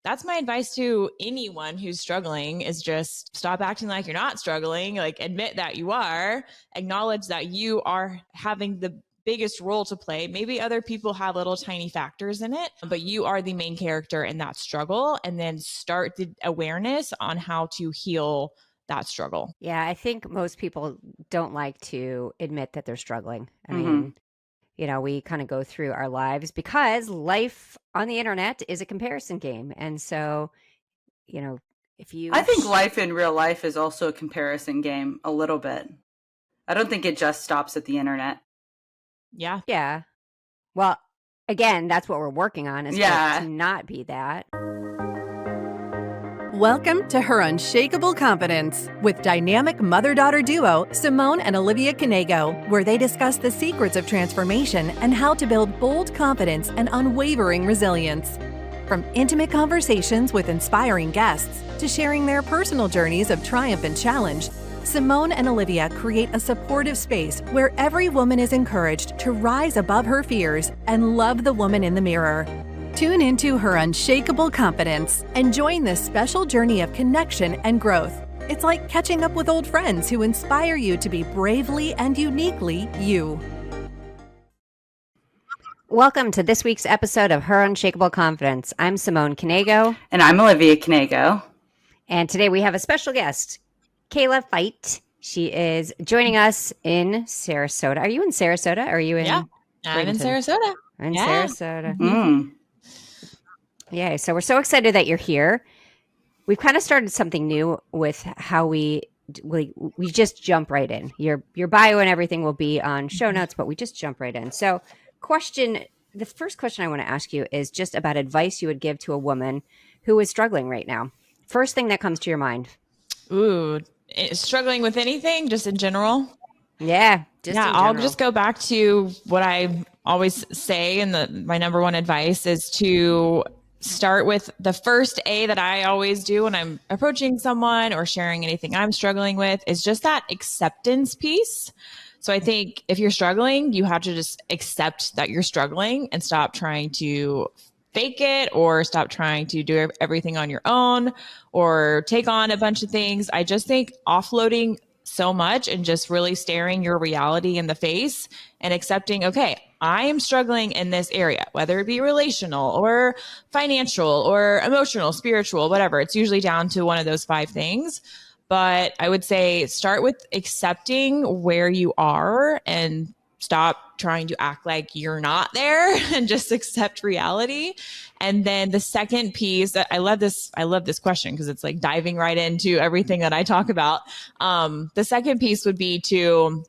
that's my advice to anyone who's struggling is just stop acting like you're not struggling. Like admit that you are, acknowledge that you are having the biggest role to play. Maybe other people have little tiny factors in it, but you are the main character in that struggle. And then start the awareness on how to heal that struggle. Yeah, I think most people don't like to admit that they're struggling. I mean, we kind of go through our lives because life on the internet is a comparison game. And so, if you. I think life in real life is also a comparison game a little bit. I don't think it just stops at the internet. Yeah. Yeah. Well, again, that's what we're working on is to not be that. Welcome to Her Unshakeable Confidence with dynamic mother-daughter duo Simone and Olivia Knego, where they discuss the secrets of transformation and how to build bold confidence and unwavering resilience. From intimate conversations with inspiring guests to sharing their personal journeys of triumph and challenge, Simone and Olivia create a supportive space where every woman is encouraged to rise above her fears and love the woman in the mirror. Tune into Her Unshakeable Confidence and join this special journey of connection and growth. It's like catching up with old friends who inspire you to be bravely and uniquely you. Welcome to this week's episode of Her Unshakeable Confidence. I'm Simone Knego. And I'm Olivia Knego. And today we have a special guest, Kayla Fite. She is joining us in Sarasota. Are you in Sarasota? Or are you in? Yeah, I'm in Sarasota. Sarasota. Yeah, so we're so excited that you're here. We've kind of started something new with how we just jump right in. Your bio and everything will be on show notes, but we just jump right in. So the first question I want to ask you is just about advice you would give to a woman who is struggling right now. First thing that comes to your mind. Ooh, struggling with anything, just in general? Yeah, I'll just go back to what I always say, and my number one advice is to start with the first A that I always do when I'm approaching someone or sharing anything I'm struggling with is just that acceptance piece. So I think if you're struggling, you have to just accept that you're struggling and stop trying to fake it or stop trying to do everything on your own or take on a bunch of things. I just think offloading so much and just really staring your reality in the face and accepting, okay, I am struggling in this area, whether it be relational or financial or emotional, spiritual, whatever. It's usually down to one of those 5 things. But I would say start with accepting where you are and stop trying to act like you're not there and just accept reality. And then the second piece, I love this question because it's like diving right into everything that I talk about. The second piece would be to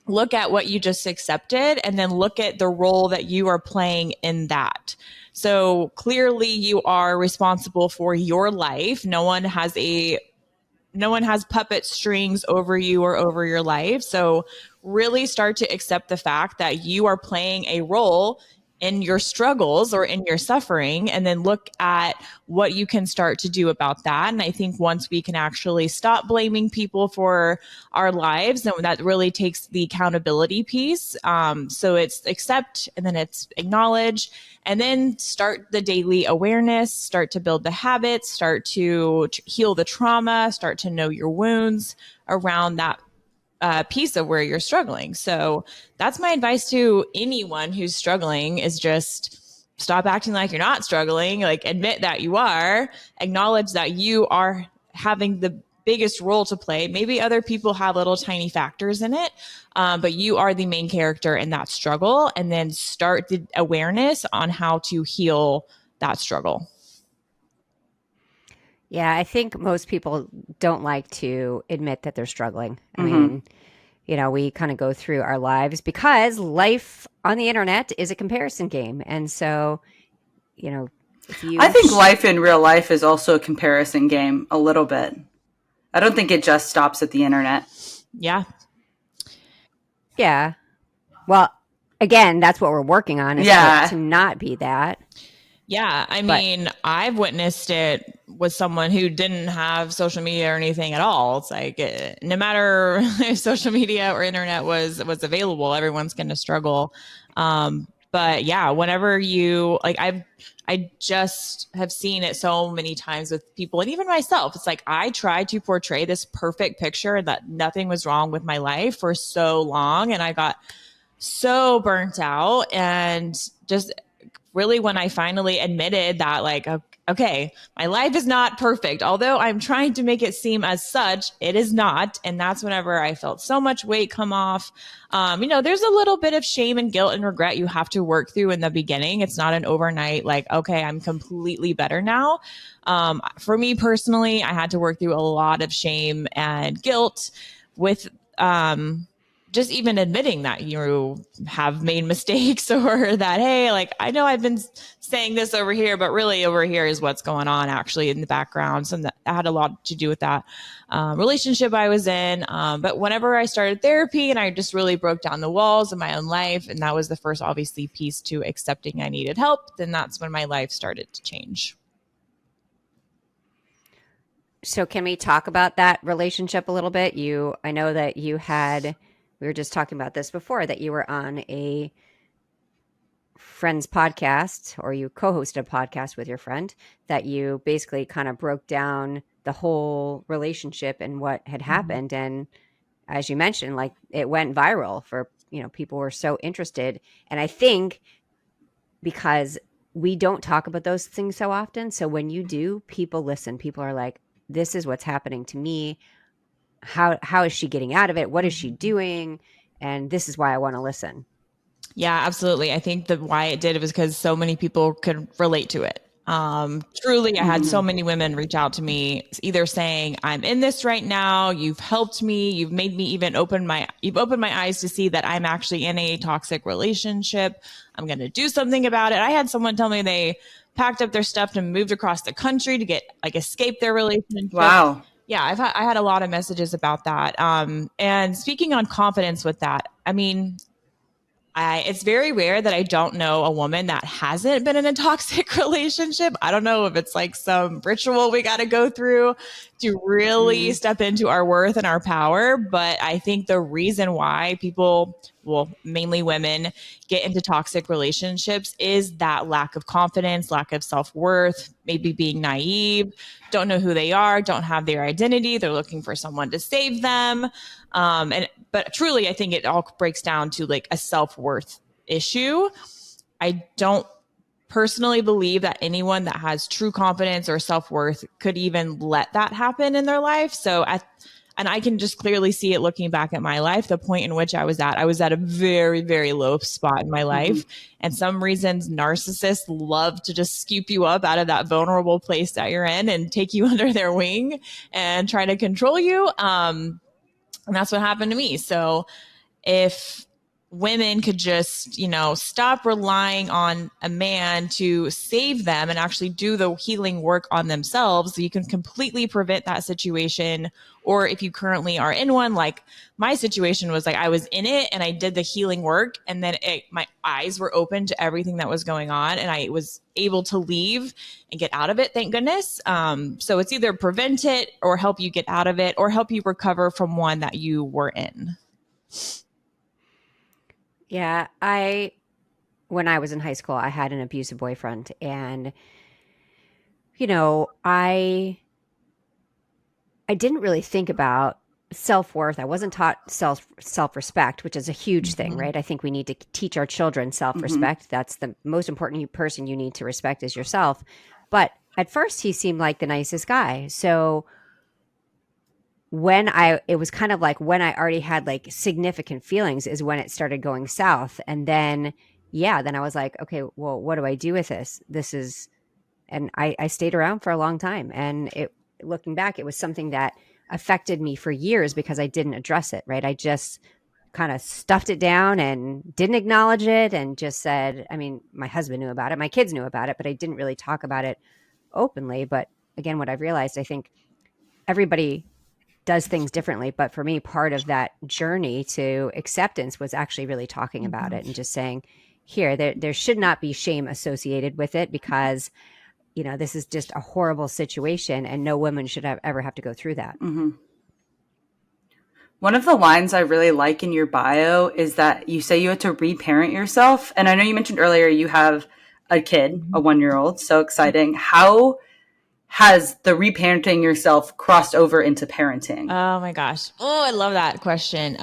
look at what you just accepted and then look at the role that you are playing in that. So clearly you are responsible for your life. No one has puppet strings over you or over your life. So really start to accept the fact that you are playing a role in your struggles or in your suffering, and then look at what you can start to do about that. And I think once we can actually stop blaming people for our lives, then that really takes the accountability piece. So it's accept, and then it's acknowledge, and then start the daily awareness, start to build the habits, start to heal the trauma, start to know your wounds around that piece of where you're struggling. So that's my advice to anyone who's struggling is just stop acting like you're not struggling. Like admit that you are, acknowledge that you are having the biggest role to play. Maybe other people have little tiny factors in it, but you are the main character in that struggle. And then start the awareness on how to heal that struggle. Yeah, I think most people don't like to admit that they're struggling. I mean, we kind of go through our lives because life on the internet is a comparison game. And so, I think life in real life is also a comparison game a little bit. I don't think it just stops at the internet. Yeah. Yeah. Well, again, that's what we're working on is to not be that. Yeah. I mean, I've witnessed it with someone who didn't have social media or anything at all. It's like, no matter if social media or internet was available, everyone's going to struggle. But yeah, whenever you like, I just have seen it so many times with people and even myself. It's like I tried to portray this perfect picture that nothing was wrong with my life for so long. And I got so burnt out. And just really when I finally admitted that, like, okay, my life is not perfect. Although I'm trying to make it seem as such, it is not. And that's whenever I felt so much weight come off. There's a little bit of shame and guilt and regret you have to work through in the beginning. It's not an overnight, like, okay, I'm completely better now. For me personally, I had to work through a lot of shame and guilt with, just even admitting that you have made mistakes or that, hey, like, I know I've been saying this over here, but really over here is what's going on actually in the background. So that had a lot to do with that relationship I was in. But whenever I started therapy and I just really broke down the walls of my own life, and that was the first, obviously, piece to accepting I needed help, then that's when my life started to change. So can we talk about that relationship a little bit? I know that we were just talking about this before, that you were on a friend's podcast, or you co-hosted a podcast with your friend, that you basically kind of broke down the whole relationship and what had happened. Mm-hmm. And as you mentioned, like, it went viral for, people were so interested. And I think because we don't talk about those things so often. So when you do, people listen. People are like, this is what's happening to me. How is she getting out of it? What is she doing? And this is why I want to listen. Yeah, absolutely. I think why it did it was because so many people could relate to it. Truly, I had so many women reach out to me, either saying, I'm in this right now. You've helped me. You've made me even you've opened my eyes to see that I'm actually in a toxic relationship. I'm going to do something about it. I had someone tell me they packed up their stuff and moved across the country to escape their relationship. Wow. Yeah, I had a lot of messages about that. And speaking on confidence with that, I mean, it's very rare that I don't know a woman that hasn't been in a toxic relationship. I don't know if it's like some ritual we got to go through to really step into our worth and our power. But I think the reason why people, well, mainly women, get into toxic relationships is that lack of confidence, lack of self-worth, maybe being naive, don't know who they are, don't have their identity. They're looking for someone to save them. But truly, I think it all breaks down to like a self-worth issue. I don't personally believe that anyone that has true confidence or self-worth could even let that happen in their life. And I can just clearly see it looking back at my life, the point in which I was at a very, very low spot in my life. And some reasons narcissists love to just scoop you up out of that vulnerable place that you're in and take you under their wing and try to control you. And that's what happened to me. So if women could just, stop relying on a man to save them and actually do the healing work on themselves, you can completely prevent that situation. Or if you currently are in one, like my situation was like, I was in it and I did the healing work, and then my eyes were open to everything that was going on, and I was able to leave and get out of it. Thank goodness. So it's either prevent it or help you get out of it or help you recover from one that you were in. Yeah, when I was in high school, I had an abusive boyfriend, and I didn't really think about self-worth. I wasn't taught self-respect, which is a huge thing, right? I think we need to teach our children self-respect. That's the most important person you need to respect is yourself. But at first he seemed like the nicest guy. So it was kind of like when I already had like significant feelings is when it started going south. And then I was like, okay, well, what do I do with this? And I stayed around for a long time. And looking back, it was something that affected me for years because I didn't address it, right? I just kind of stuffed it down and didn't acknowledge it and just said, I mean, my husband knew about it, my kids knew about it, but I didn't really talk about it openly. But again, what I've realized, I think everybody does things differently. But for me, part of that journey to acceptance was actually really talking about it and just saying, here, there should not be shame associated with it because, this is just a horrible situation and no woman should ever have to go through that. One of the lines I really like in your bio is that you say you had to reparent yourself. And I know you mentioned earlier you have a kid, a 1-year-old. So exciting. How has the reparenting yourself crossed over into parenting? Oh my gosh. Oh, I love that question.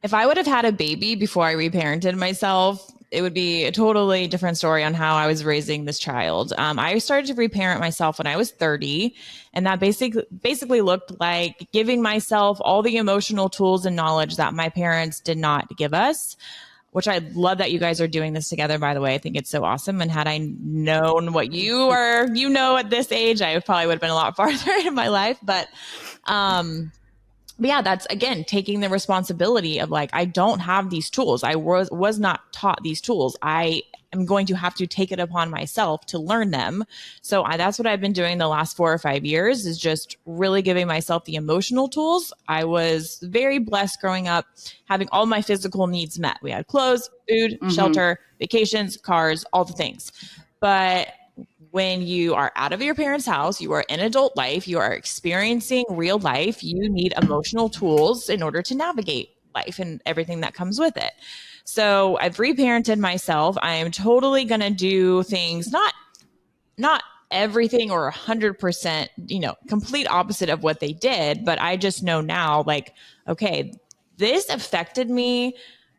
If I would have had a baby before I reparented myself, it would be a totally different story on how I was raising this child. I started to reparent myself when I was 30, and that basically looked like giving myself all the emotional tools and knowledge that my parents did not give us, which I love that you guys are doing this together, by the way. I think it's so awesome. And had I known what you at this age, I probably would have been a lot farther in my life. But yeah, that's again taking the responsibility of like, I don't have these tools. I was not taught these tools. I am going to have to take it upon myself to learn them. So that's what I've been doing the last 4 or 5 years, is just really giving myself the emotional tools. I was very blessed growing up, having all my physical needs met. We had clothes, food, shelter, vacations, cars, all the things. But when you are out of your parents' house, you are in adult life, you are experiencing real life, you need emotional tools in order to navigate life and everything that comes with it. So I've reparented myself. I am totally going to do things, not everything or 100%, complete opposite of what they did. But I just know now, like, okay, this affected me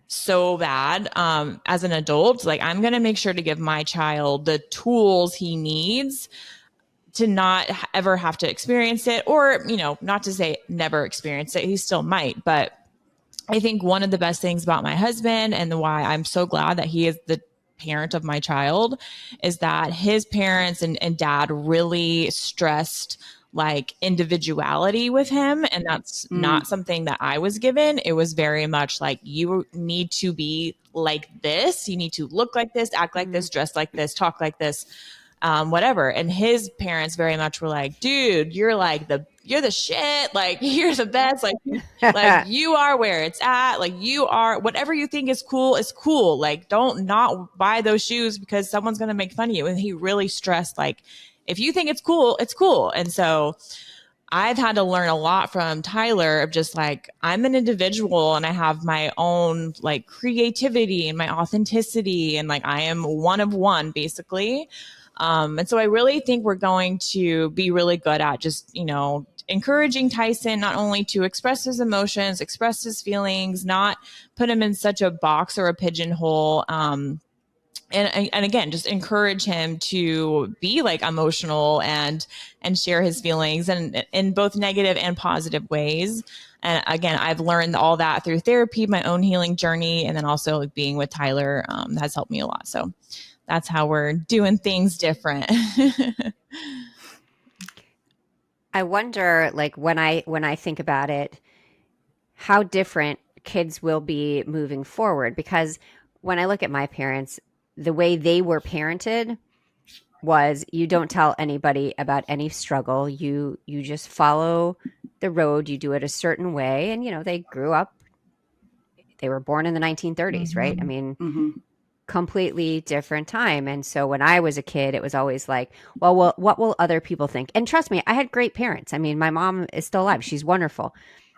so bad as an adult. Like, I'm going to make sure to give my child the tools he needs to not ever have to experience it, or, not to say never experience it. He still might. But I think one of the best things about my husband, and why I'm so glad that he is the parent of my child, is that his parents and dad really stressed like individuality with him. And that's not something that I was given. It was very much like, you need to be like this. You need to look like this, act like this, dress like this, talk like this, whatever. And his parents very much were like, dude, you're the shit. Like, you're the best. Like you are where it's at. Like, you are, whatever you think is cool is cool. Like, don't not buy those shoes because someone's going to make fun of you. And he really stressed, like, if you think it's cool, it's cool. And so I've had to learn a lot from Tyler of just like, I'm an individual and I have my own like creativity and my authenticity. And like, I am one of one, basically. And so I really think we're going to be really good at just, encouraging Tyson not only to express his emotions, express his feelings, not put him in such a box or a pigeonhole. And again, just encourage him to be like emotional and share his feelings, and in both negative and positive ways. And again, I've learned all that through therapy, my own healing journey, and then also like being with Tyler has helped me a lot. So that's how we're doing things different. I wonder, like, when I think about it, how different kids will be moving forward. Because when I look at my parents, the way they were parented was, you don't tell anybody about any struggle. You just follow the road. You do it a certain way. And, they grew up, they were born in the 1930s, right? I mean, completely different time. And so when I was a kid, it was always like, well, what will other people think? And trust me, I had great parents. I mean, my mom is still alive. She's wonderful.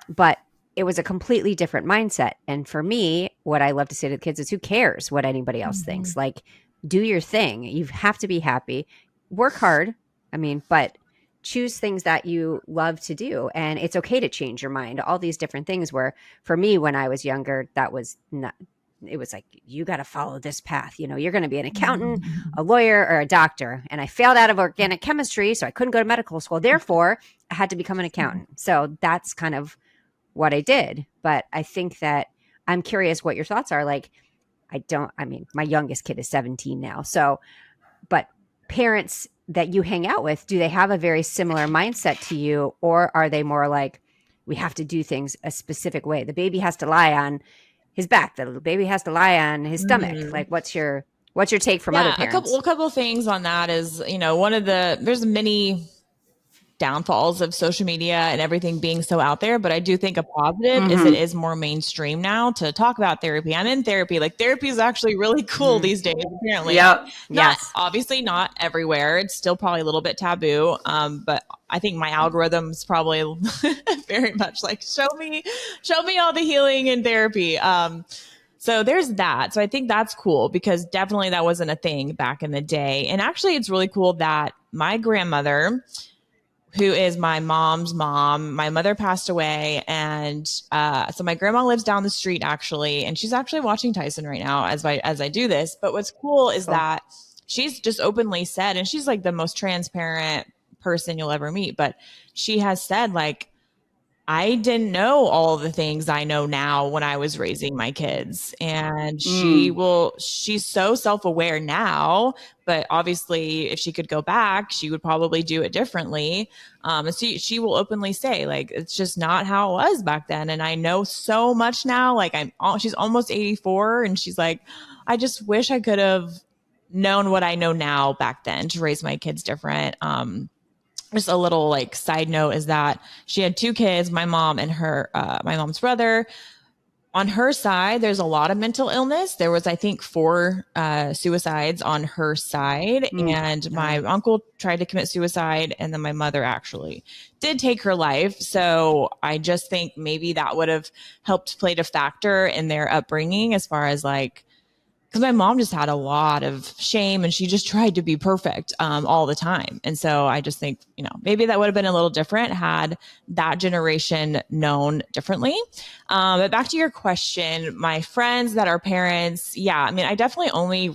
But it was a completely different mindset. And for me, what I love to say to the kids is, who cares what anybody else thinks? Like, do your thing. You have to be happy. Work hard. I mean, but choose things that you love to do. And it's okay to change your mind. All these different things where, for me, when I was younger, that was not, it was like, you got to follow this path. You're going to be an accountant, a lawyer, or a doctor. And I failed out of organic chemistry, so I couldn't go to medical school. Therefore, I had to become an accountant. So that's kind of what I did. But I think that I'm curious what your thoughts are. Like, my youngest kid is 17 now. So, but parents that you hang out with, do they have a very similar mindset to you? Or are they more like, we have to do things a specific way? The baby has to lie on his back. The baby has to lie on his stomach. Like, what's your take from other parents? A couple of things on that is, there's many downfalls of social media and everything being so out there. But I do think a positive is it is more mainstream now to talk about therapy. I'm in therapy. Like therapy is actually really cool these days, apparently. Yep. Obviously not everywhere. It's still probably a little bit taboo. But I think my algorithm's probably very much like, show me all the healing and therapy. So there's that. So I think that's cool because definitely that wasn't a thing back in the day. And actually it's really cool that my grandmother, who is my mom's mom, my mother passed away. And so my grandma lives down the street actually, and she's actually watching Tyson right now as I do this. But what's cool is that she's just openly said, and she's like the most transparent person you'll ever meet, but she has said like, I didn't know all the things I know now when I was raising my kids. And she's so self-aware now, but obviously if she could go back, she would probably do it differently. And she will openly say like, it's just not how it was back then. And I know so much now, like she's almost 84 and she's like, I just wish I could have known what I know now back then to raise my kids different. Just a little like side note is that she had 2 kids, my mom and my mom's brother. On her side, there's a lot of mental illness. There was, I think, 4 suicides on her side. And my uncle tried to commit suicide. And then my mother actually did take her life. So I just think maybe that would have helped play a factor in their upbringing as far as like, because my mom just had a lot of shame and she just tried to be perfect all the time. And so I just think, maybe that would have been a little different had that generation known differently. But back to your question, my friends that are parents, I mean, I definitely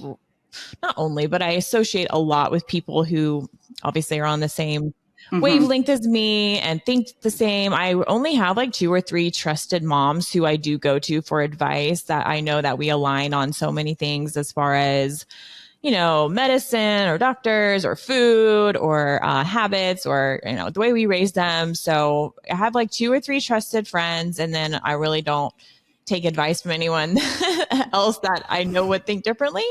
but I associate a lot with people who obviously are on the same wavelength as me and think the same. I only have like 2 or 3 trusted moms who I do go to for advice that I know that we align on so many things as far as, medicine or doctors or food or habits or, the way we raise them. So I have like 2 or 3 trusted friends, and then I really don't take advice from anyone else that I know would think differently.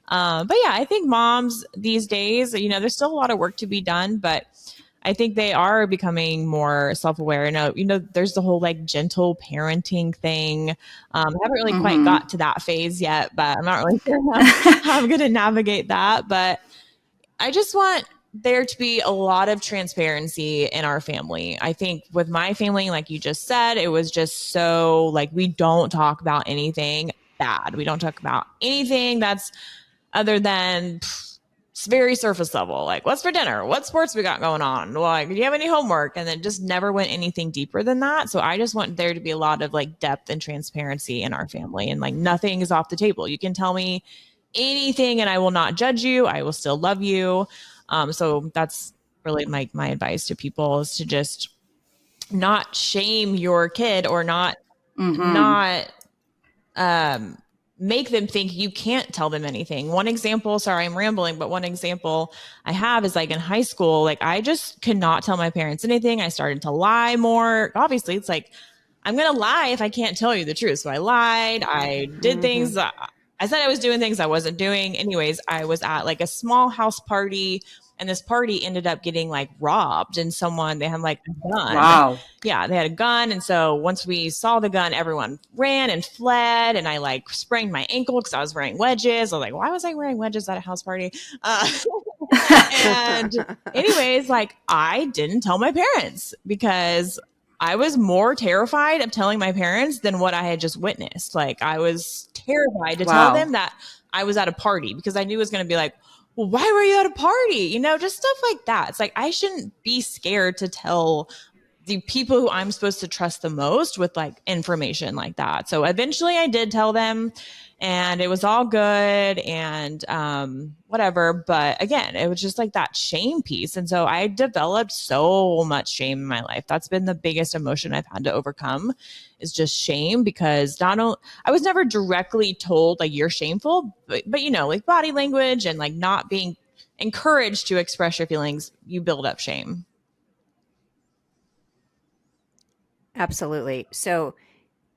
But I think moms these days, there's still a lot of work to be done, but I think they are becoming more self-aware. There's the whole like gentle parenting thing. I haven't really quite got to that phase yet, but I'm not really sure how I'm going to navigate that. But I just want there to be a lot of transparency in our family. I think with my family, like you just said, it was just so like, we don't talk about anything bad. We don't talk about anything that's other than it's very surface level. Like, what's for dinner? What sports we got going on? Like, do you have any homework? And then just never went anything deeper than that. So I just want there to be a lot of like depth and transparency in our family, and like nothing is off the table. You can tell me anything and I will not judge you. I will still love you. So that's really my advice to people, is to just not shame your kid or not make them think you can't tell them anything. One example, sorry, I'm rambling, but one example I have is like in high school, like I just could not tell my parents anything. I started to lie more. Obviously, it's like, I'm going to lie if I can't tell you the truth. So I lied. I did things. I said I was doing things I wasn't doing. Anyways, I was at like a small house party, and this party ended up getting like robbed, and they had like a gun. Wow. Yeah, they had a gun. And so once we saw the gun, everyone ran and fled. And I like sprained my ankle because I was wearing wedges. I was like, why was I wearing wedges at a house party? And anyways, like I didn't tell my parents because I was more terrified of telling my parents than what I had just witnessed. Like I was terrified to tell them that I was at a party, because I knew it was going to be like, well, why were you at a party? Just stuff like that. It's like, I shouldn't be scared to tell the people who I'm supposed to trust the most with like information like that. So eventually I did tell them, and it was all good and whatever. But again, it was just like that shame piece. And so I developed so much shame in my life. That's been the biggest emotion I've had to overcome, is just shame, because I was never directly told like you're shameful, but like body language and like not being encouraged to express your feelings, you build up shame. Absolutely. So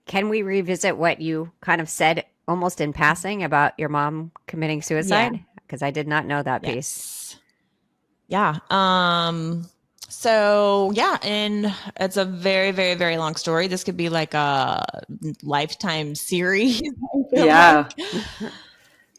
can we revisit what you kind of said almost in passing about your mom committing suicide? Because I did not know that piece. Yeah. So yeah, and it's a very, very, very long story. This could be like a lifetime series. I feel Yeah. like.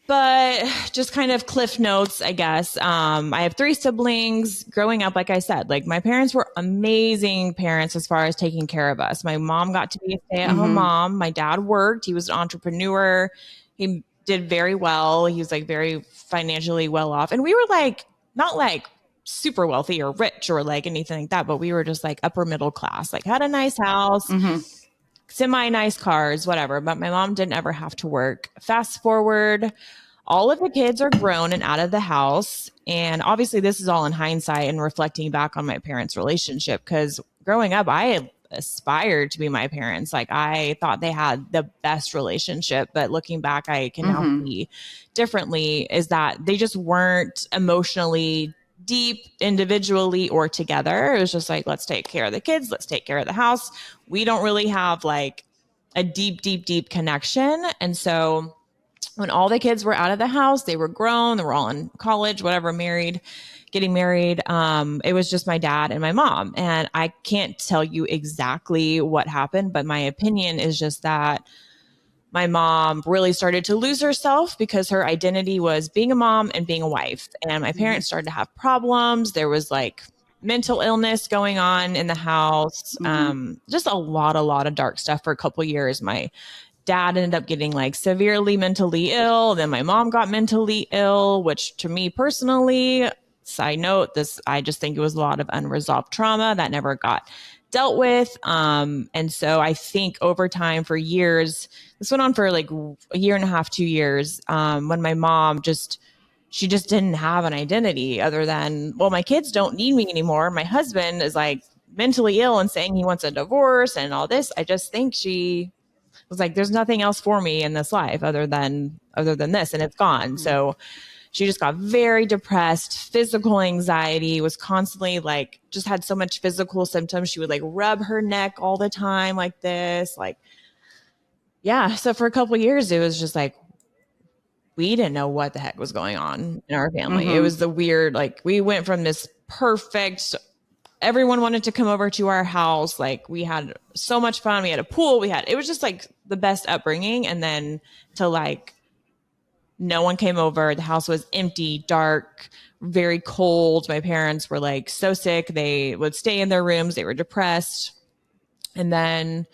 But just kind of cliff notes, I guess. I have 3 siblings. Growing up, like I said, like my parents were amazing parents as far as taking care of us. My mom got to be a stay-at-home mom. My dad worked. He was an entrepreneur. He did very well. He was like very financially well off. And we were like, not like super wealthy or rich or like anything like that, but we were just like upper middle class, like had a nice house, semi nice cars, whatever. But my mom didn't ever have to work. Fast forward, all of the kids are grown and out of the house. And obviously, this is all in hindsight and reflecting back on my parents' relationship. Because growing up, I aspired to be my parents. Like, I thought they had the best relationship. But looking back, I can now see differently is that they just weren't emotionally deep individually or together. It was just like, let's take care of the kids, let's take care of the house. We don't really have like a deep, deep, deep connection. And so when all the kids were out of the house, they were grown, they were all in college, whatever, married, getting married. It was just my dad and my mom. And I can't tell you exactly what happened, but my opinion is just that my mom really started to lose herself because her identity was being a mom and being a wife. And my parents started to have problems. There was like mental illness going on in the house. Just a lot of dark stuff for a couple years. My dad ended up getting like severely mentally ill. Then my mom got mentally ill, which to me personally, side note, I just think it was a lot of unresolved trauma that never got dealt with. And so I think over time for years, this went on for like a year and a half, 2 years, when my mom she just didn't have an identity other than, well, my kids don't need me anymore. My husband is like mentally ill and saying he wants a divorce and all this. I just think she was like, there's nothing else for me in this life other than this, and it's gone. So she just got very depressed, physical anxiety, was constantly like, just had so much physical symptoms. She would like rub her neck all the time like this, like, yeah. So for a couple of years, it was just like, we didn't know what the heck was going on in our family. It was the weird, like we went from this perfect, everyone wanted to come over to our house. Like we had so much fun. We had a pool. It was just like the best upbringing. And then to like, no one came over. The house was empty, dark, very cold. My parents were like so sick. They would stay in their rooms. They were depressed. And then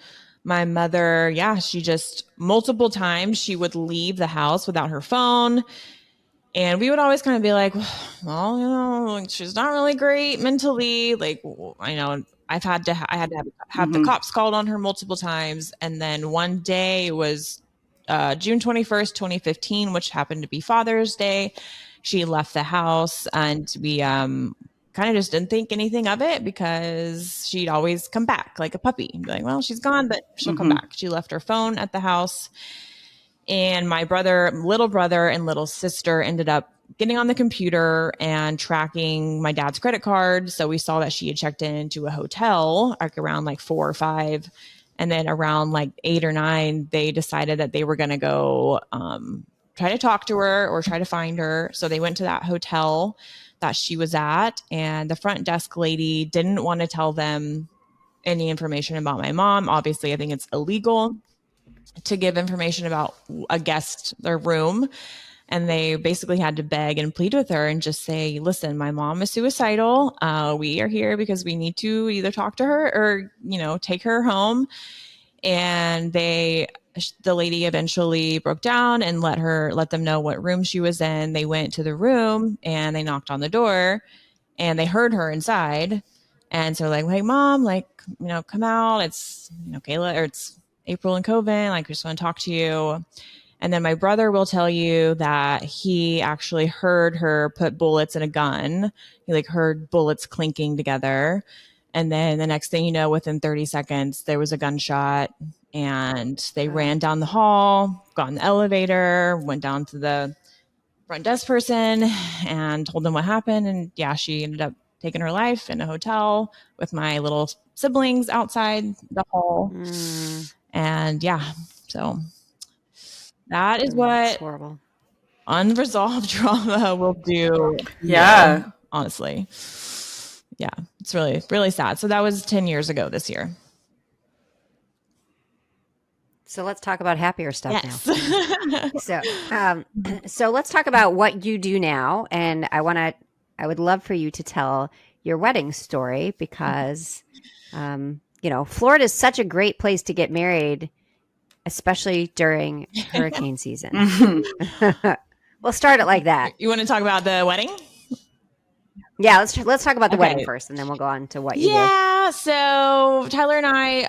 my mother, she just multiple times she would leave the house without her phone. And we would always kind of be like, well, she's not really great mentally. Like, I know I had to have the cops called on her multiple times. And then one day it was June 21st, 2015, which happened to be Father's Day. She left the house and we kind of just didn't think anything of it because she'd always come back like a puppy and be like, well, she's gone, but she'll come back. She left her phone at the house. And my little brother and little sister ended up getting on the computer and tracking my dad's credit card. So we saw that she had checked into a hotel like around like 4 or 5. And then around like 8 or 9, they decided that they were going to go try to talk to her or try to find her. So they went to that hotel that she was at. And the front desk lady didn't want to tell them any information about my mom. Obviously, I think it's illegal to give information about a guest, their room. And they basically had to beg and plead with her and just say, listen, my mom is suicidal. We are here because we need to either talk to her or, take her home. And the lady eventually broke down and let them know what room she was in. They went to the room and they knocked on the door and they heard her inside. And so like, hey mom, like, come out. It's, Kayla, or it's April and Coven. Like, we just want to talk to you. And then my brother will tell you that he actually heard her put bullets in a gun. He like heard bullets clinking together. And then the next thing you know, within 30 seconds, there was a gunshot and they ran down the hall, got in the elevator, went down to the front desk person and told them what happened. And she ended up taking her life in a hotel with my little siblings outside the hall. And so that is what horrible unresolved trauma will do. Yeah. Honestly. Yeah, it's really, really sad. So that was 10 years ago this year. So let's talk about happier stuff Yes. now. So let's talk about what you do now. And I would love for you to tell your wedding story because, Florida is such a great place to get married, especially during hurricane season. We'll start it like that. You want to talk about the wedding? Yeah, let's talk about the wedding first, and then we'll go on to what you do. Yeah. So Tyler and I,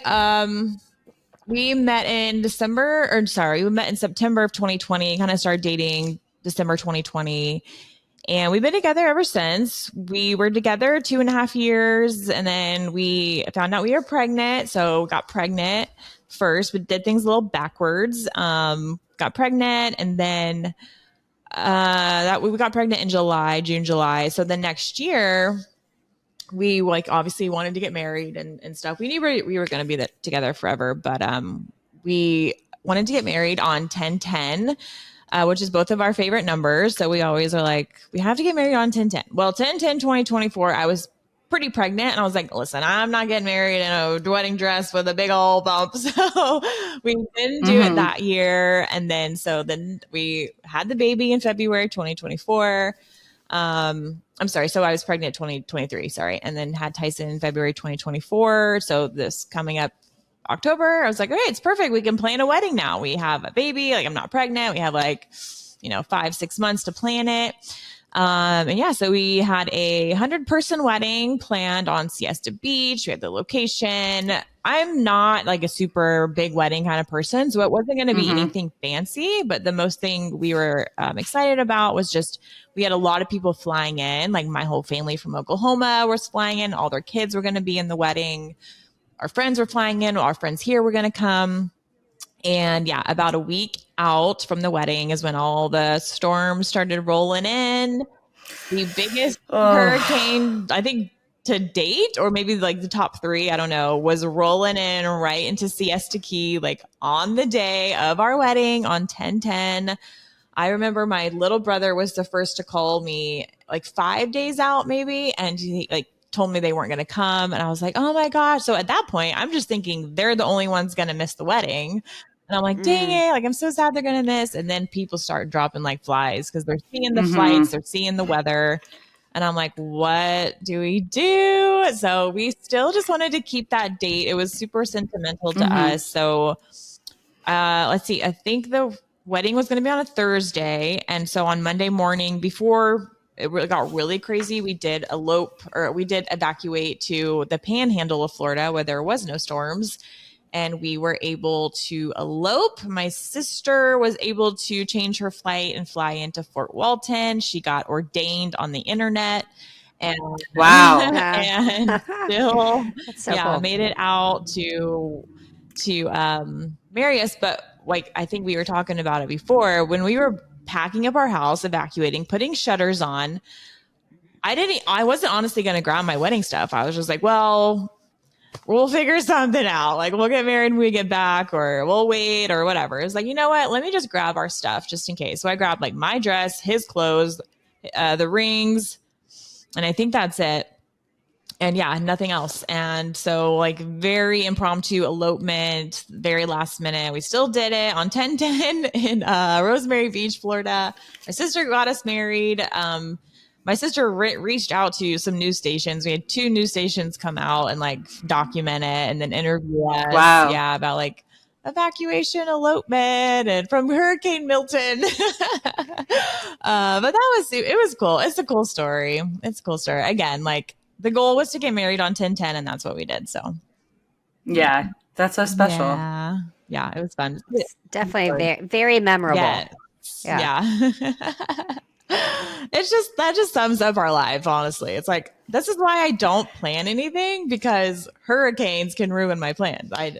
we met in September of 2020, kind of started dating December 2020. And we've been together ever since. We were together 2.5 years, and then we found out we were pregnant. So got pregnant first, but did things a little backwards. Got pregnant, and then we got pregnant in June, July. So the next year, we obviously wanted to get married and stuff. We knew we were going to be together forever, but we wanted to get married on 10/10, which is both of our favorite numbers. So we always are like, we have to get married on 10/10. Well, 10/10/2024, I was pretty pregnant, and I was like, listen, I'm not getting married in a wedding dress with a big old bump. So we didn't do it that year. And then we had the baby in February 2024. I'm sorry. So I was pregnant 2023, sorry. And then had Tyson in February 2024. So this coming up October, I was like, okay, it's perfect. We can plan a wedding now. We have a baby. I'm not pregnant. We have 5-6 months to plan it. So we had a 100-person wedding planned on Siesta Beach. We had the location. I'm not a super big wedding kind of person, so it wasn't going to be anything fancy. But the most thing we were excited about was just we had a lot of people flying in. My whole family from Oklahoma was flying in. All their kids were going to be in the wedding. Our friends were flying in. Our friends here were going to come. And yeah, about a week out from the wedding is when all the storms started rolling in. The biggest hurricane, I think, to date, or maybe the top 3, I don't know, was rolling in right into Siesta Key, on the day of our wedding on 10/10. I remember my little brother was the first to call me 5 days out maybe. And he told me they weren't going to come. And I was like, oh my gosh. So at that point, I'm just thinking they're the only ones going to miss the wedding. And I'm like, dang it. I'm so sad they're going to miss. And then people start dropping like flies because they're seeing the flights, they're seeing the weather. And I'm like, what do we do? So we still just wanted to keep that date. It was super sentimental to us. So let's see. I think the wedding was going to be on a Thursday. And so on Monday morning, before it got really crazy, we did evacuate to the panhandle of Florida where there was no storms. And we were able to elope. My sister was able to change her flight and fly into Fort Walton. She got ordained on the internet. And wow. And still cool. made it out to marry us. But I think we were talking about it before, when we were packing up our house, evacuating, putting shutters on, I wasn't honestly going to grab my wedding stuff. I was just like, well, we'll figure something out. We'll get married when we get back, or we'll wait, or whatever. It's you know what? Let me just grab our stuff just in case. So I grabbed my dress, his clothes, the rings, and I think that's it. And yeah, nothing else. And so very impromptu elopement, very last minute. We still did it on 10/10 in Rosemary Beach, Florida. My sister got us married. My sister reached out to some news stations. We had 2 news stations come out and document it and then interview us. Wow. Yeah, about evacuation, elopement, and from Hurricane Milton. But it was cool. It's a cool story. Again, the goal was to get married on 10/10, and that's what we did. So yeah, that's so special. Yeah, it was fun. It's definitely very, very memorable. Yeah. That just sums up our life, honestly. It's this is why I don't plan anything, because hurricanes can ruin my plans. I'm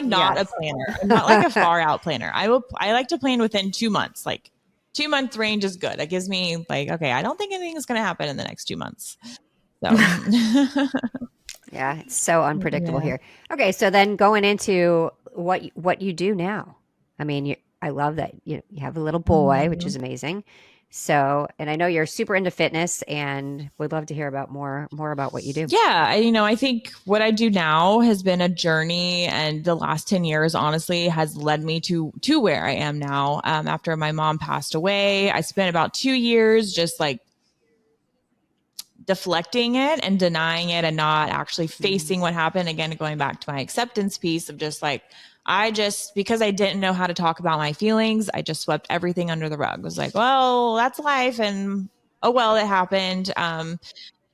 not a planner. I'm not a far out planner. I like to plan within 2 months. 2-month range is good. That gives me okay, I don't think anything is going to happen in the next 2 months. So yeah, it's so unpredictable here. Okay, so then going into what you do now. I mean, I love that you have a little boy, which is amazing. So, and I know you're super into fitness, and would love to hear about more about what you do. Yeah, I think what I do now has been a journey, and the last 10 years, honestly, has led me to where I am now. After my mom passed away, I spent about 2 years just like deflecting it and denying it and not actually facing what happened. Again, going back to my acceptance piece of just like, because I didn't know how to talk about my feelings, I just swept everything under the rug. It was like, well, that's life. And oh, well, it happened.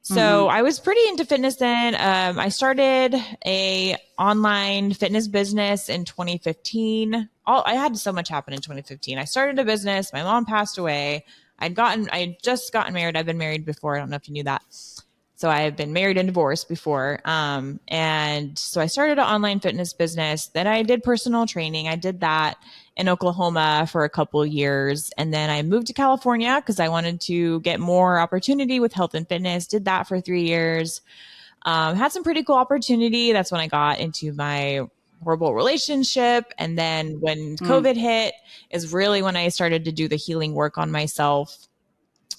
So I was pretty into fitness then. I started a online fitness business in 2015. I had so much happen in 2015. I started a business. My mom passed away. I had just gotten married. I've been married before. I don't know if you knew that. So I have been married and divorced before. And so I started an online fitness business. Then I did personal training. I did that in Oklahoma for a couple of years. And then I moved to California because I wanted to get more opportunity with health and fitness. Did that for 3 years. Had some pretty cool opportunity. That's when I got into my horrible relationship. And then when COVID hit is really when I started to do the healing work on myself.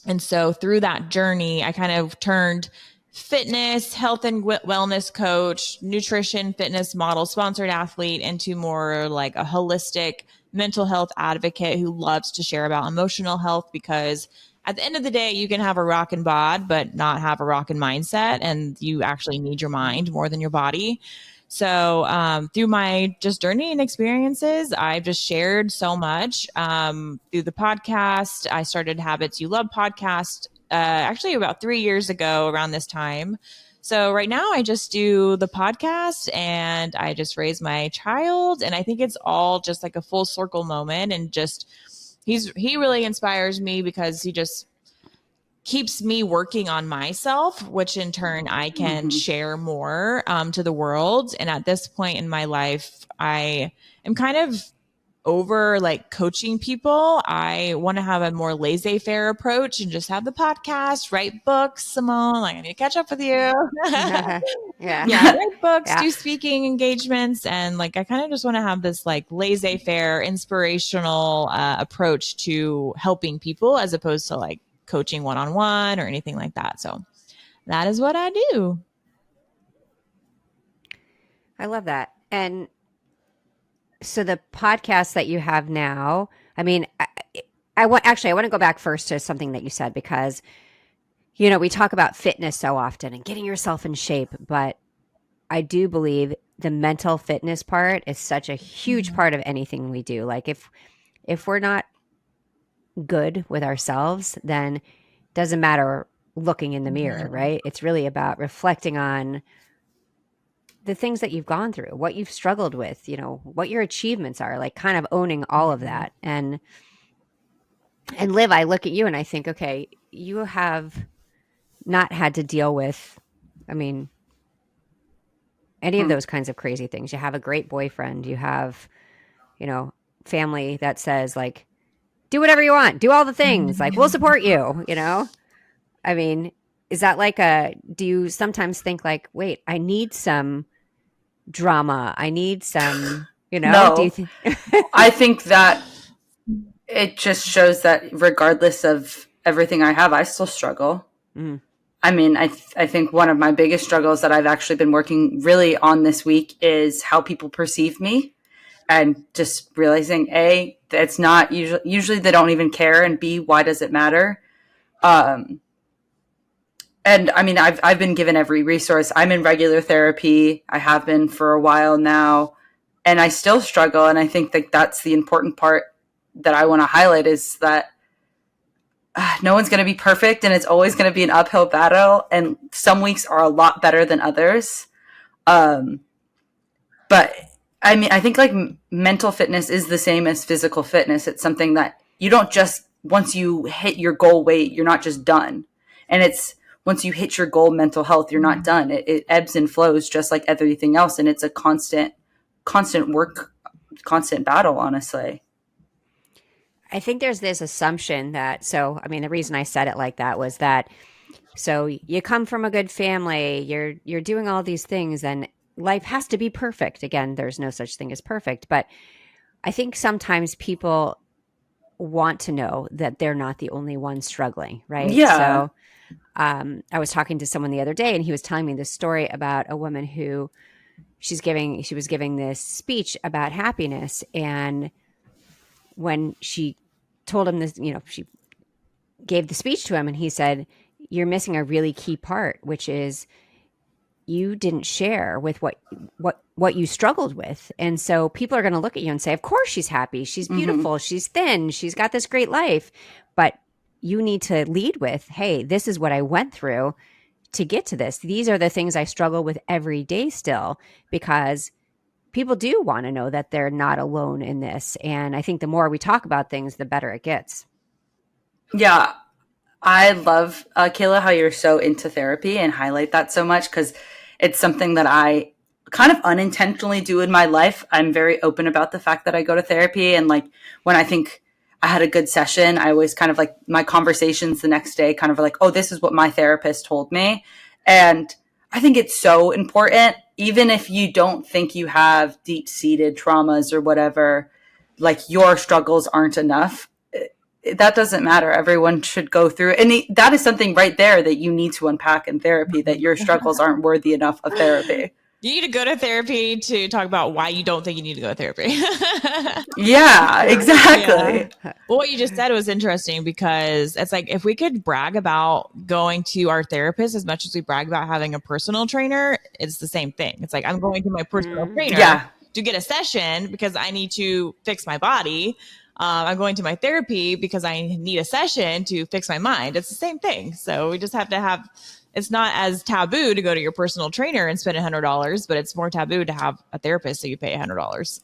And so through that journey, I kind of turned fitness, health and wellness coach, nutrition, fitness model, sponsored athlete into more like a holistic mental health advocate who loves to share about emotional health, because at the end of the day, you can have a rockin' bod, but not have a rockin' mindset. And you actually need your mind more than your body. So through my just journey and experiences, I've just shared so much through the podcast. I started Habits You Love podcast actually about 3 years ago around this time. So right now I just do the podcast and I just raise my child. And I think it's all just like a full circle moment. And just he really inspires me because he just keeps me working on myself, which in turn I can share more to the world. And at this point in my life, I am kind of over like coaching people. I want to have a more laissez-faire approach and just have the podcast, write books. Simone, like I need to catch up with you. Write books, do speaking engagements. And like, I kind of just want to have this like laissez-faire, inspirational approach to helping people as opposed to like coaching one-on-one or anything like that. So that is what I do. I love that. And so the podcast that you have now, I mean, I want to go back first to something that you said, because, you know, we talk about fitness so often and getting yourself in shape, but I do believe the mental fitness part is such a huge part of anything we do. Like if we're not good with ourselves, then it doesn't matter looking in the mirror, right? It's really about reflecting on the things that you've gone through, what you've struggled with, you know, what your achievements are, like kind of owning all of that. And Liv, I look at you and I think, okay, you have not had to deal with, I mean, any of those kinds of crazy things. You have a great boyfriend, you have, you know, family that says like, do whatever you want, do all the things, like we'll support you, you know? I mean, is that like do you sometimes think like, wait, I need some drama, I need some, you know? No, do you think I think that it just shows that regardless of everything I have, I still struggle. I mean, I think one of my biggest struggles that I've actually been working really on this week is how people perceive me, and just realizing A, it's not usually they don't even care, and B, why does it matter? And I mean, I've been given every resource. I'm in regular therapy. I have been for a while now, and I still struggle. And I think that that's the important part that I want to highlight, is that no one's going to be perfect, and it's always going to be an uphill battle. And some weeks are a lot better than others. But I mean, I think like mental fitness is the same as physical fitness. It's something that you don't just, once you hit your goal weight, you're not just done. And it's, once you hit your goal mental health, you're not done. It ebbs and flows just like everything else. And it's a constant work, constant battle, honestly. I think there's this assumption that, so, I mean, the reason I said it like that was that, so you come from a good family, you're doing all these things, and life has to be perfect. Again, there's no such thing as perfect, but I think sometimes people want to know that they're not the only one struggling, right? Yeah. So I was talking to someone the other day, and he was telling me this story about a woman who she was giving this speech about happiness. And when she told him this, she gave the speech to him, and he said, "You're missing a really key part, which is you didn't share with what you struggled with." And so people are going to look at you and say, of course she's happy, she's beautiful, she's thin, she's got this great life. But you need to lead with, hey, this is what I went through to get to this. These are the things I struggle with every day still, because people do want to know that they're not alone in this. And I think the more we talk about things, the better it gets. Yeah. I love, Kayla, how you're so into therapy and highlight that so much, because it's something that I kind of unintentionally do in my life. I'm very open about the fact that I go to therapy. And like when I think I had a good session, I always kind of like my conversations the next day kind of like, oh, this is what my therapist told me. And I think it's so important, even if you don't think you have deep-seated traumas or whatever, like your struggles aren't enough. That doesn't matter. Everyone should go through. And that is something right there that you need to unpack in therapy, that your struggles aren't worthy enough of therapy. You need to go to therapy to talk about why you don't think you need to go to therapy. Yeah, exactly. Yeah. Well, what you just said was interesting, because it's like if we could brag about going to our therapist as much as we brag about having a personal trainer, it's the same thing. It's like I'm going to my personal trainer to get a session because I need to fix my body. I'm going to my therapy because I need a session to fix my mind. It's the same thing. So we just have to have, it's not as taboo to go to your personal trainer and spend $100, but it's more taboo to have a therapist. So you pay $100.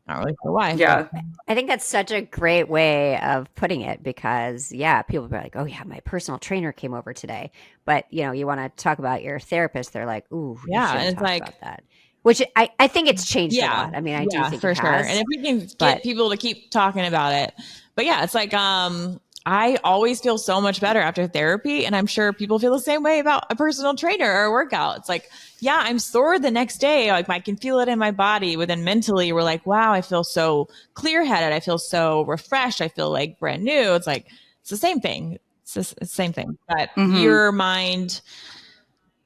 Not really sure why. Yeah. I think that's such a great way of putting it, because people be like, oh yeah, my personal trainer came over today. But you want to talk about your therapist. They're like, ooh, yeah. And it's like, about that. Which I think it's changed a lot. I mean, I do think for it sure. has, and if we can get people to keep talking about it, but yeah, it's like, I always feel so much better after therapy. And I'm sure people feel the same way about a personal trainer or a workout. It's like, yeah, I'm sore the next day. Like I can feel it in my body. But then mentally we're like, wow, I feel so clear headed. I feel so refreshed. I feel like brand new. It's like, it's the same thing. It's the same thing. But your mind,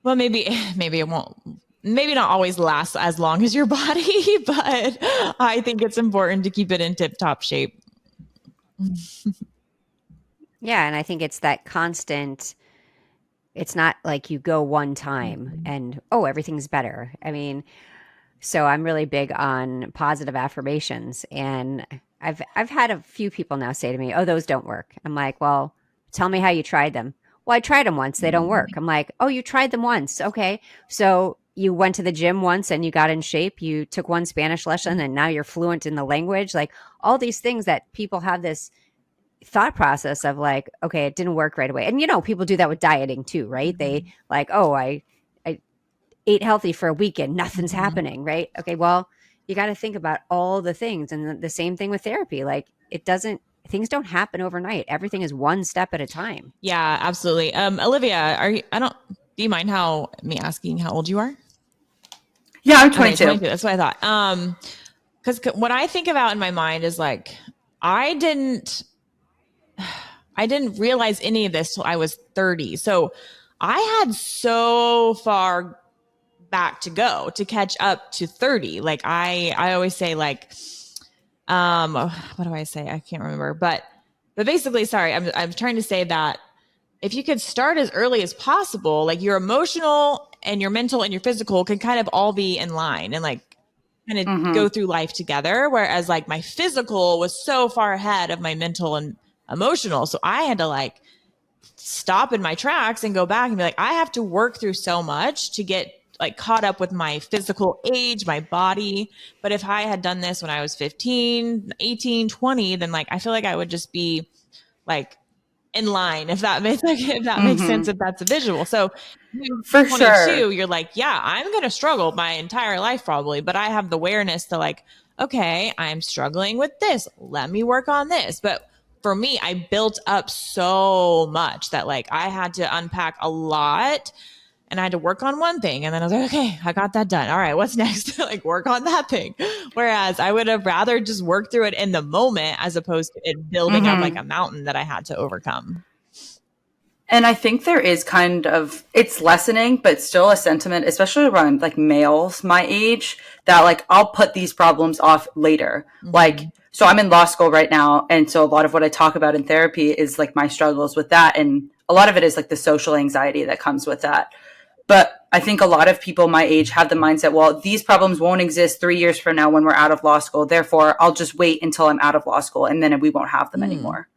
well, maybe it won't. Maybe not always last as long as your body, but I think it's important to keep it in tip-top shape. Yeah, and I think it's that constant. It's not like you go one time and everything's better. I mean, so I'm really big on positive affirmations, and I've had a few people now say to me, "Oh, those don't work." I'm like, "Well, tell me how you tried them." Well, I tried them once. They don't work. I'm like, "Oh, you tried them once. Okay. So you went to the gym once and you got in shape. You took one Spanish lesson and now you're fluent in the language." Like all these things that people have this thought process of like, okay, it didn't work right away. And people do that with dieting too, right? They like, oh, I ate healthy for a week and nothing's happening, right? Okay, well, you got to think about all the things. And the same thing with therapy. Like things don't happen overnight. Everything is one step at a time. Yeah, absolutely. Olivia, do you mind me asking how old you are? Yeah, I'm 22. Okay, 22. That's what I thought. Because what I think about in my mind is like, I didn't realize any of this till I was 30. So I had so far back to go to catch up to 30. Like I always say like, what do I say? I can't remember, but basically, sorry, I'm trying to say that if you could start as early as possible, like your emotional and your mental and your physical can kind of all be in line and like kind of go through life together. Whereas like my physical was so far ahead of my mental and emotional. So I had to like stop in my tracks and go back and be like, I have to work through so much to get like caught up with my physical age, my body. But if I had done this when I was 15, 18, 20, then like, I feel like I would just be like in line, if that makes sense, if that's a visual. So for 22, sure, you're like, yeah, I'm going to struggle my entire life probably, but I have the awareness to like, okay, I'm struggling with this. Let me work on this. But for me, I built up so much that like I had to unpack a lot and I had to work on one thing. And then I was like, okay, I got that done. All right, what's next? Like work on that thing. Whereas I would have rather just worked through it in the moment as opposed to it building up like a mountain that I had to overcome. And I think there is kind of, it's lessening, but still a sentiment, especially around like males my age, that like, I'll put these problems off later. Like, so I'm in law school right now. And so a lot of what I talk about in therapy is like my struggles with that. And a lot of it is like the social anxiety that comes with that. But I think a lot of people my age have the mindset, well, these problems won't exist 3 years from now when we're out of law school. Therefore, I'll just wait until I'm out of law school and then we won't have them anymore.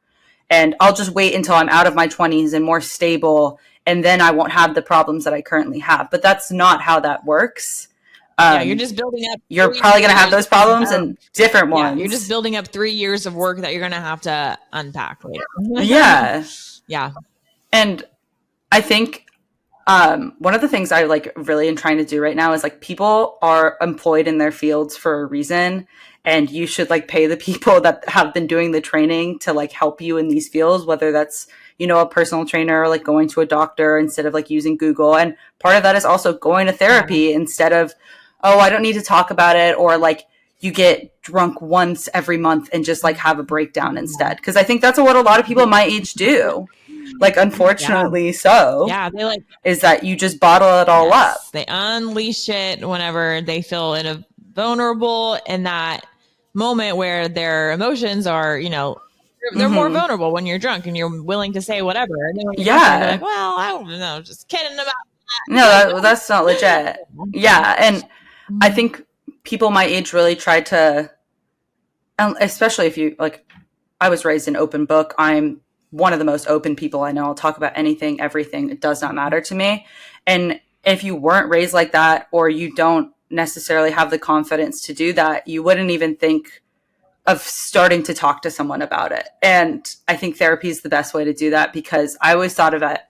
And I'll just wait until I'm out of my 20s and more stable, and then I won't have the problems that I currently have. But that's not how that works. Yeah, you're just building up. You're probably going to have those problems and different ones. You're just building up 3 years of work that you're going to have to unpack later. Yeah. Yeah. And I think one of the things I like really am trying to do right now is like people are employed in their fields for a reason. And you should like pay the people that have been doing the training to like help you in these fields, whether that's, you know, a personal trainer or like going to a doctor instead of like using Google. And part of that is also going to therapy instead of, oh, I don't need to talk about it. Or like you get drunk once every month and just like have a breakdown instead. Cause I think that's what a lot of people my age do. Like, unfortunately so. Yeah. They like, is that you just bottle it all up. They unleash it whenever they feel vulnerable in that moment where their emotions are, you know, they're more vulnerable when you're drunk and you're willing to say whatever. And then when you're drunk, you're like, well, I don't know, just kidding about that. No, that's not legit. Yeah. And I think people my age really try to, especially if you like, I was raised an open book. I'm one of the most open people I know. I'll talk about anything, everything. It does not matter to me. And if you weren't raised like that, or you don't necessarily have the confidence to do that, you wouldn't even think of starting to talk to someone about it. And I think therapy is the best way to do that, because I always thought of it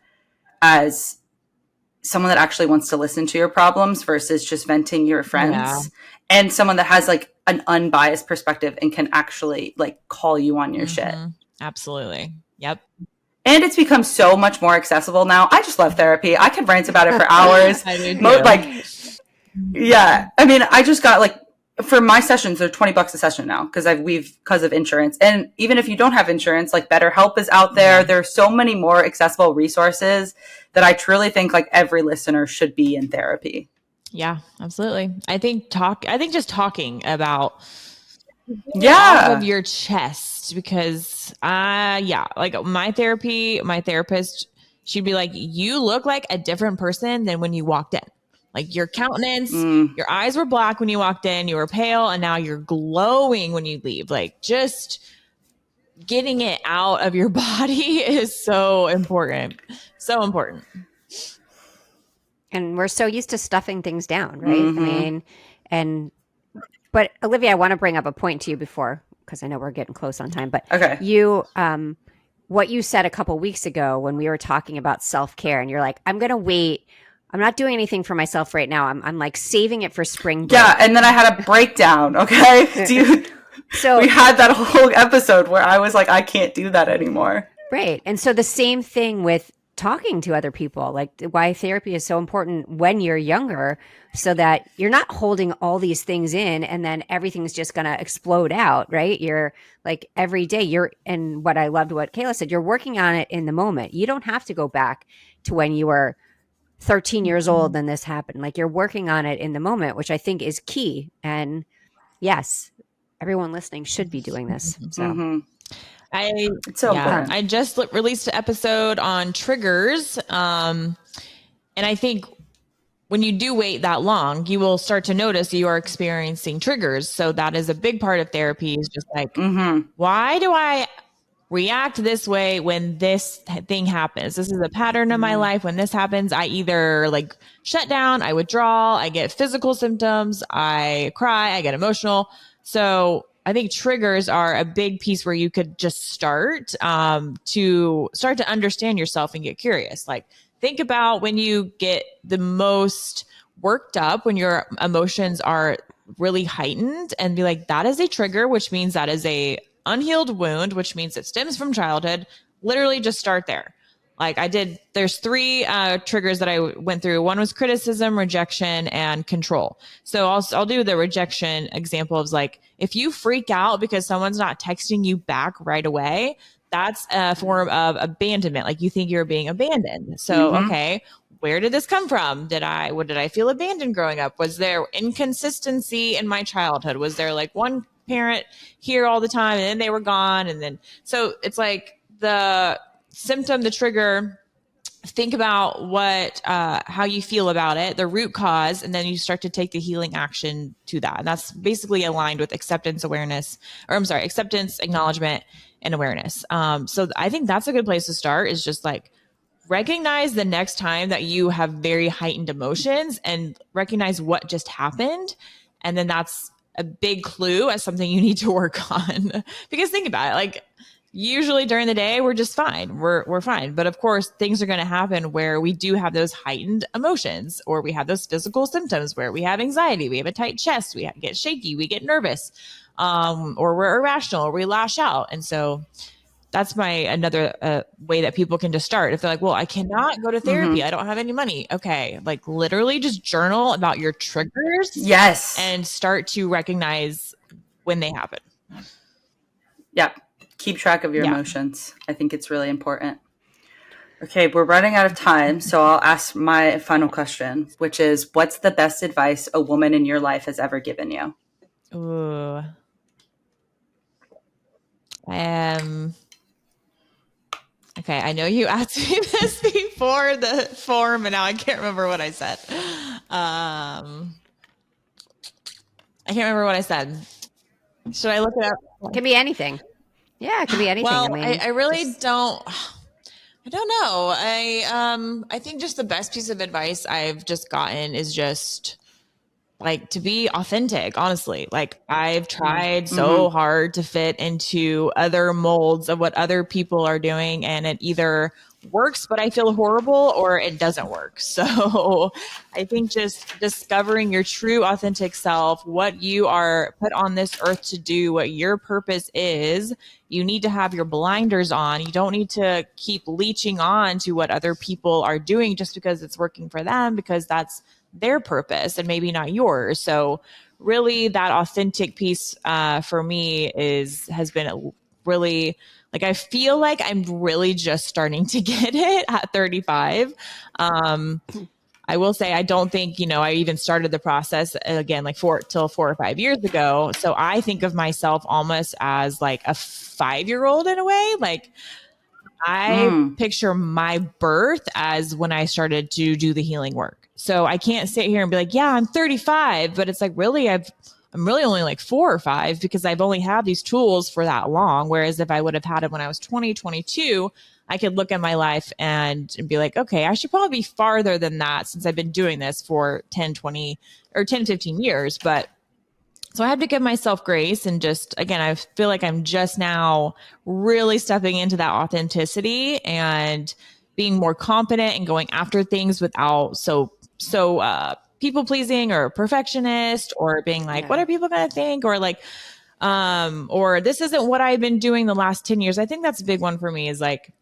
as someone that actually wants to listen to your problems versus just venting your friends, and someone that has like an unbiased perspective and can actually like call you on your shit. Absolutely. Yep. And it's become so much more accessible now. I just love therapy. I could rant about it for hours. I do too. Yeah. I mean, I just got like, for my sessions, they're $20 a session now because of insurance. And even if you don't have insurance, like BetterHelp is out there. There are so many more accessible resources that I truly think like every listener should be in therapy. Yeah, absolutely. I think just talking about off of your chest, because like my therapist, she'd be like, you look like a different person than when you walked in. Like your countenance, your eyes were black when you walked in, you were pale, and now you're glowing when you leave. Like just getting it out of your body is so important. So important. And we're so used to stuffing things down, right? I mean, but Olivia, I want to bring up a point to you before, because I know we're getting close on time, but you, what you said a couple weeks ago when we were talking about self-care, and you're like, I'm going to wait. I'm not doing anything for myself right now. I'm like saving it for spring break. Yeah. And then I had a breakdown. Okay. So we had that whole episode where I was like, I can't do that anymore. Right. And so the same thing with talking to other people, like why therapy is so important when you're younger, so that you're not holding all these things in and then everything's just going to explode out, right? You're like every day and what I loved what Kayla said, you're working on it in the moment. You don't have to go back to when you were 13 years old and this happened. Like you're working on it in the moment, which I think is key. And yes, everyone listening should be doing this. So it's so important. I just released an episode on triggers. And I think when you do wait that long, you will start to notice you are experiencing triggers. So that is a big part of therapy, is just like, why do I react this way when this thing happens? This is a pattern in my life. When this happens, I either like shut down, I withdraw, I get physical symptoms, I cry, I get emotional. So I think triggers are a big piece where you could just start to understand yourself and get curious. Like think about when you get the most worked up, when your emotions are really heightened, and be like, that is a trigger, which means that is a unhealed wound, which means it stems from childhood. Literally just start there. There's three triggers that I went through. One was criticism, rejection, and control. So I'll do the rejection example of like, if you freak out because someone's not texting you back right away, that's a form of abandonment. Like you think you're being abandoned. So, okay, where did this come from? Did I feel abandoned growing up? Was there inconsistency in my childhood? Was there like one parent here all the time and then they were gone? And then, so it's like the symptom, the trigger, think about how you feel about it, the root cause, and then you start to take the healing action to that. And that's basically aligned with acceptance, acknowledgement, and awareness. So I think that's a good place to start, is just like recognize the next time that you have very heightened emotions and recognize what just happened. And then that's a big clue as something you need to work on. Because think about it, like usually during the day, we're just fine. We're fine. But of course, things are going to happen where we do have those heightened emotions, or we have those physical symptoms where we have anxiety, we have a tight chest, we get shaky, we get nervous, or we're irrational, or we lash out. And so that's another way that people can just start. If they're like, well, I cannot go to therapy, I don't have any money. Okay. Like literally just journal about your triggers. Yes. And start to recognize when they happen. Yeah. Keep track of your emotions. I think it's really important. Okay, we're running out of time, so I'll ask my final question, which is, what's the best advice a woman in your life has ever given you? Ooh. Okay, I know you asked me this before the form, and now I can't remember what I said. I can't remember what I said. Should I look it up? It can be anything. Yeah, it can be anything. Well, I really don't. I don't know. I think just the best piece of advice I've just gotten is just like to be authentic, honestly. Like I've tried so hard to fit into other molds of what other people are doing, and it either works, but I feel horrible, or it doesn't work. So I think just discovering your true authentic self, what you are put on this earth to do, what your purpose is. You need to have your blinders on. You don't need to keep leeching on to what other people are doing just because it's working for them, because that's their purpose and maybe not yours. So really that authentic piece for me has been really, like, I feel like I'm really just starting to get it at 35. I will say, I don't think, I even started the process again, like 4 or 5 years ago. So I think of myself almost as like a 5-year-old in a way. Like I picture my birth as when I started to do the healing work. So I can't sit here and be like, yeah, I'm 35, but it's like, really, I'm really only like 4 or 5, because I've only had these tools for that long. Whereas if I would have had it when I was 20, 22, I could look at my life and be like, okay, I should probably be farther than that, since I've been doing this for 10, 15 years. But so I have to give myself grace, and just, again, I feel like I'm just now really stepping into that authenticity and being more confident and going after things without so people pleasing or perfectionist, or being like, what are people going to think? Or like, or this isn't what I've been doing the last 10 years. I think that's a big one for me, is like,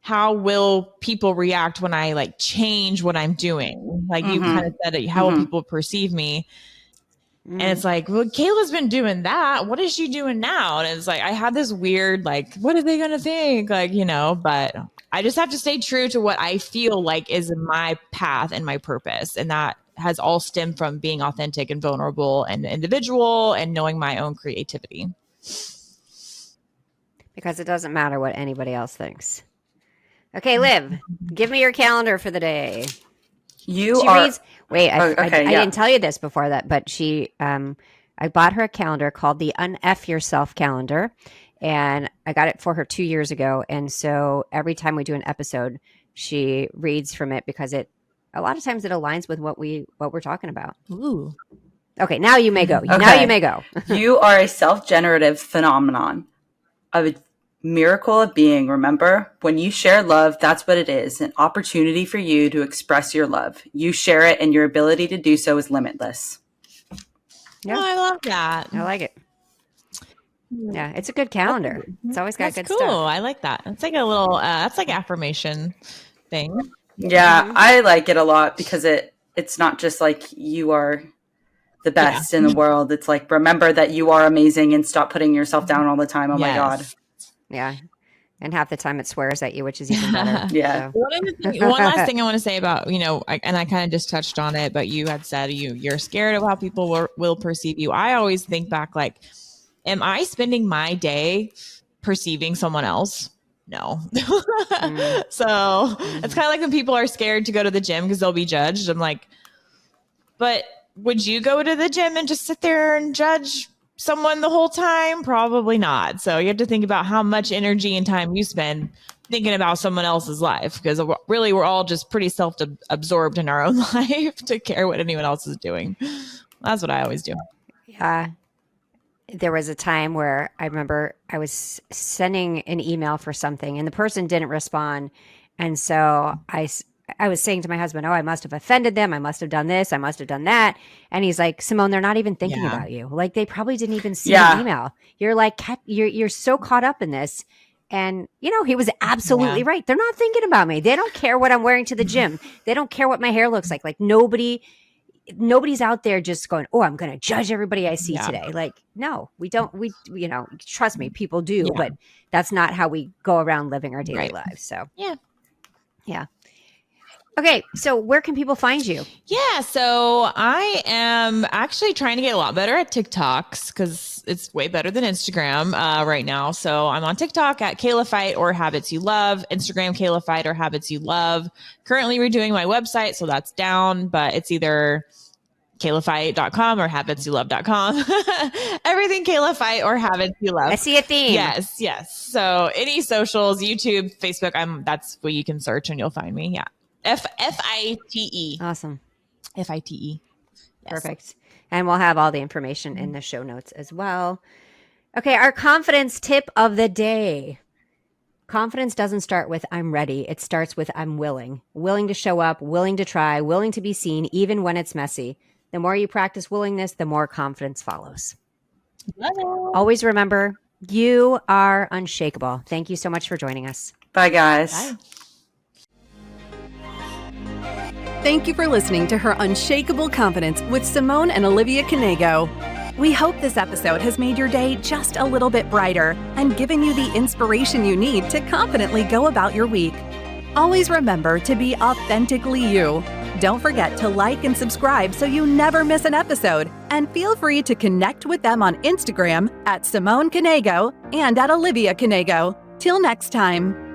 how will people react when I like change what I'm doing? Like you kind of said, how will people perceive me? And it's like, well, Kayla's been doing that. What is she doing now? And it's like, I had this weird, like, what are they going to think? Like, but I just have to stay true to what I feel like is my path and my purpose. And that has all stemmed from being authentic and vulnerable and individual and knowing my own creativity. Because it doesn't matter what anybody else thinks. Okay, Liv, give me your calendar for the day. I didn't tell you this before that, but I bought her a calendar called the Unf Yourself calendar, and I got it for her 2 years ago. And so every time we do an episode, she reads from it, because a lot of times it aligns with what we're talking about. Ooh. Okay, now you may go. Okay. Now you may go. You are a self-generative phenomenon, a miracle of being. Remember, when you share love, that's what it is, an opportunity for you to express your love. You share it, and your ability to do so is limitless. Yeah. Oh, I love that. I like it. Yeah, it's a good calendar. It's always got That's good cool. stuff. I like that. It's like a little, that's like affirmation thing. Yeah, I like it a lot because it's not just like you are the best in the world. It's like, remember that you are amazing and stop putting yourself down all the time. Oh my God. Yeah. And half the time it swears at you, which is even better. Yeah. So. One last thing I want to say about, I kind of just touched on it, but you had said you're scared of how people will perceive you. I always think back, like, am I spending my day perceiving someone else? No. So it's kind of like when people are scared to go to the gym because they'll be judged. I'm like, but would you go to the gym and just sit there and judge someone the whole time? Probably not. So you have to think about how much energy and time you spend thinking about someone else's life, because really we're all just pretty self-absorbed in our own life to care what anyone else is doing. That's what I always do. Yeah. There was a time where I remember I was sending an email for something and the person didn't respond. And so I was saying to my husband, oh, I must have offended them. I must have done this. I must have done that. And he's like, Simone, they're not even thinking about you. Like, they probably didn't even see the email. You're like, you're so caught up in this. And, he was absolutely right. They're not thinking about me. They don't care what I'm wearing to the gym. They don't care what my hair looks like. Like, nobody's out there just going, oh, I'm going to judge everybody I see today. Like, no, we don't. We trust me, people do, but that's not how we go around living our daily lives. So, yeah. Okay, so where can people find you? Yeah, so I am actually trying to get a lot better at TikToks because it's way better than Instagram right now. So I'm on TikTok at Kayla Fite or Habits You Love, Instagram Kayla Fite or Habits You Love. Currently redoing my website, so that's down, but it's either KaylaFite.com or HabitsYouLove.com. Everything Kayla Fite or Habits You Love. I see a theme. Yes. So any socials, YouTube, Facebook, that's what you can search and you'll find me. Yeah. Fite. Awesome. Fite. Yes. Perfect. And we'll have all the information in the show notes as well. Okay, our confidence tip of the day. Confidence doesn't start with I'm ready. It starts with I'm willing. Willing to show up, willing to try, willing to be seen, even when it's messy. The more you practice willingness, the more confidence follows. Always remember, you are unshakable. Thank you so much for joining us. Bye, guys. Bye. Thank you for listening to Her Unshakeable Confidence with Simone and Olivia Knego. We hope this episode has made your day just a little bit brighter and given you the inspiration you need to confidently go about your week. Always remember to be authentically you. Don't forget to like and subscribe so you never miss an episode. And feel free to connect with them on Instagram at Simone Knego and at Olivia Knego. Till next time.